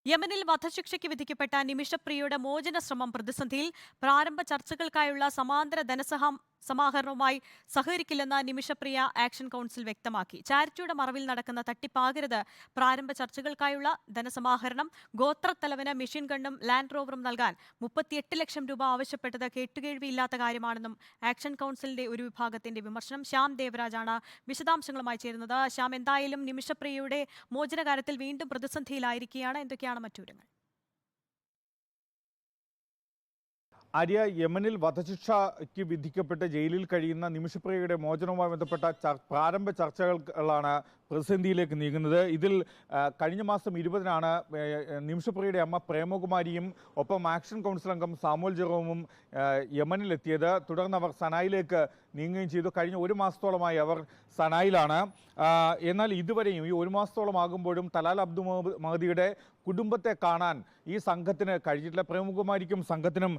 യമനിൽ വധശിക്ഷയ്ക്ക് വിധിക്കപ്പെട്ട നിമിഷപ്രിയയുടെ മോചന ശ്രമം പ്രതിസന്ധിയിൽ. പ്രാരംഭ ചർച്ചകൾക്കായുള്ള സമാന്തര ധനസമാഹരണവുമായി സഹകരിക്കില്ലെന്ന് നിമിഷപ്രിയ ആക്ഷൻ കൗൺസിൽ വ്യക്തമാക്കി. ചാരിറ്റിയുടെ മറവിൽ നടക്കുന്ന തട്ടിപ്പാകരുത് പ്രാരംഭ ചർച്ചകൾക്കായുള്ള ധനസമാഹരണം. ഗോത്രത്തലവന് മെഷീൻ ഗണ്ണും ലാൻഡ് റോവറും നൽകാൻ 38 ലക്ഷം രൂപ ആവശ്യപ്പെട്ടത് കേട്ടുകേഴ്വിയില്ലാത്ത കാര്യമാണെന്നും ആക്ഷൻ കൗൺസിലിന്റെ ഒരു വിഭാഗത്തിന്റെ വിമർശനം. ശ്യാം ദേവരാജാണ് വിശദാംശങ്ങളുമായി ചേരുന്നത്. ശ്യാം, എന്തായാലും നിമിഷപ്രിയയുടെ മോചനകാര്യത്തിൽ വീണ്ടും പ്രതിസന്ധിയിലായിരിക്കുകയാണ്. എന്തൊക്കെയാണ് മറ്റു വിവരങ്ങൾ? ആര്യ, യമനിൽ വധശിക്ഷയ്ക്ക് വിധിക്കപ്പെട്ട് ജയിലിൽ കഴിയുന്ന നിമിഷപ്രിയയുടെ മോചനവുമായി ബന്ധപ്പെട്ട പ്രാരംഭ ചർച്ചകളാണ് പ്രതിസന്ധിയിലേക്ക് നീങ്ങുന്നത്. ഇതിൽ കഴിഞ്ഞ മാസം 20-നാണ് നിമിഷപ്രിയയുടെ അമ്മ പ്രേമകുമാരിയും ഒപ്പം ആക്ഷൻ കൗൺസിൽ അംഗം സാമുവൽ ജെറോമും യമനിലെത്തിയത്. തുടർന്ന് അവർ സനായിലേക്ക് നീങ്ങുകയും ചെയ്തു. കഴിഞ്ഞ ഒരു മാസത്തോളമായി അവർ സനായിലാണ്. എന്നാൽ ഇതുവരെയും ഈ ഒരു മാസത്തോളം ആകുമ്പോഴും തലാൽ അബ്ദു മഹദിയുടെ കുടുംബത്തെ കാണാൻ ഈ സംഘത്തിന് കഴിഞ്ഞിട്ടില്ല. പ്രേമകുമാരിക്കും സംഘത്തിനും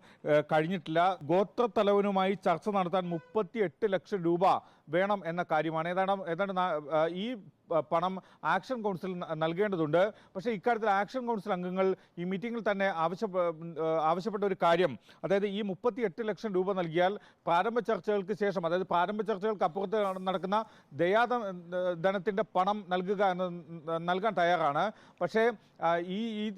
കഴിഞ്ഞിട്ടില്ല. ഗോത്രത്തലവനുമായി ചർച്ച നടത്താൻ 38 ലക്ഷം രൂപ വേണം എന്ന കാര്യമാണ്. ഏതാണ്ട് ഈ പണം ആക്ഷൻ കൗൺസിൽ നൽകേണ്ടതുണ്ട്. പക്ഷേ ഇക്കാര്യത്തിൽ ആക്ഷൻ കൗൺസിൽ അംഗങ്ങൾ ഈ മീറ്റിംഗിൽ തന്നെ ആവശ്യപ്പെട്ട ഒരു കാര്യം, അതായത് ഈ 38 ലക്ഷം രൂപ നൽകിയാൽ പ്രാരംഭ ചർച്ചകൾക്ക് ശേഷം, അതായത് പ്രാരംഭ ചർച്ചകൾക്ക് അപ്പുറത്ത് നടക്കുന്ന ദയാധനത്തിൻ്റെ പണം നൽകാൻ തയ്യാറാണ്. പക്ഷേ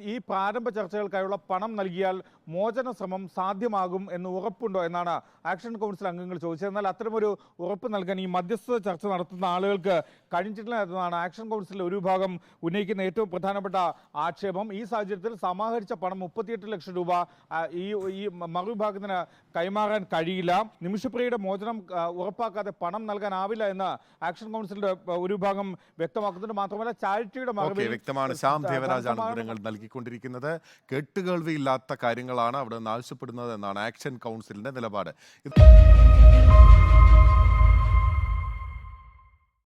ഈ പ്രാരംഭ ചർച്ചകൾക്കായുള്ള പണം നൽകിയാൽ മോചന ശ്രമം സാധ്യമാകും എന്ന് ഉറപ്പുണ്ടോ എന്നാണ് ആക്ഷൻ കൗൺസിൽ അംഗങ്ങൾ ചോദിച്ചത്. എന്നാൽ അത്തരമൊരു ഉറപ്പ് നൽകാൻ ഈ മധ്യസ്ഥ ചർച്ച നടത്തുന്ന ആളുകൾക്ക് കഴിഞ്ഞിട്ടില്ല എന്നതാണ് ആക്ഷൻ കൗൺസിലിൽ ഒരു വിഭാഗം ഉന്നയിക്കുന്ന ഏറ്റവും പ്രധാനപ്പെട്ട ആക്ഷേപം. ഈ സാഹചര്യത്തിൽ സമാഹരിച്ച പണം 38 ലക്ഷം രൂപ ഈ മറുവിഭാഗത്തിന് കൈമാറാൻ കഴിയില്ല. നിമിഷപ്രിയയുടെ മോചനം ഉറപ്പാക്കാതെ പണം നൽകാനാവില്ല എന്ന് ആക്ഷൻ കൗൺസിലിന്റെ ഒരു വിഭാഗം വ്യക്തമാക്കുന്നുണ്ട്. മാത്രമല്ല ചാരിറ്റിയുടെ വ്യക്തമാണ്. ശ്യാം ദേവരാജാണ് വിവരങ്ങൾ നൽകിക്കൊണ്ടിരിക്കുന്നത്. കേട്ടുകേൾവിയില്ലാത്ത കാര്യങ്ങളാണ് അവിടെ നിന്ന് ആവശ്യപ്പെടുന്നത് എന്നാണ് ആക്ഷൻ കൗൺസിലിന്റെ നിലപാട്.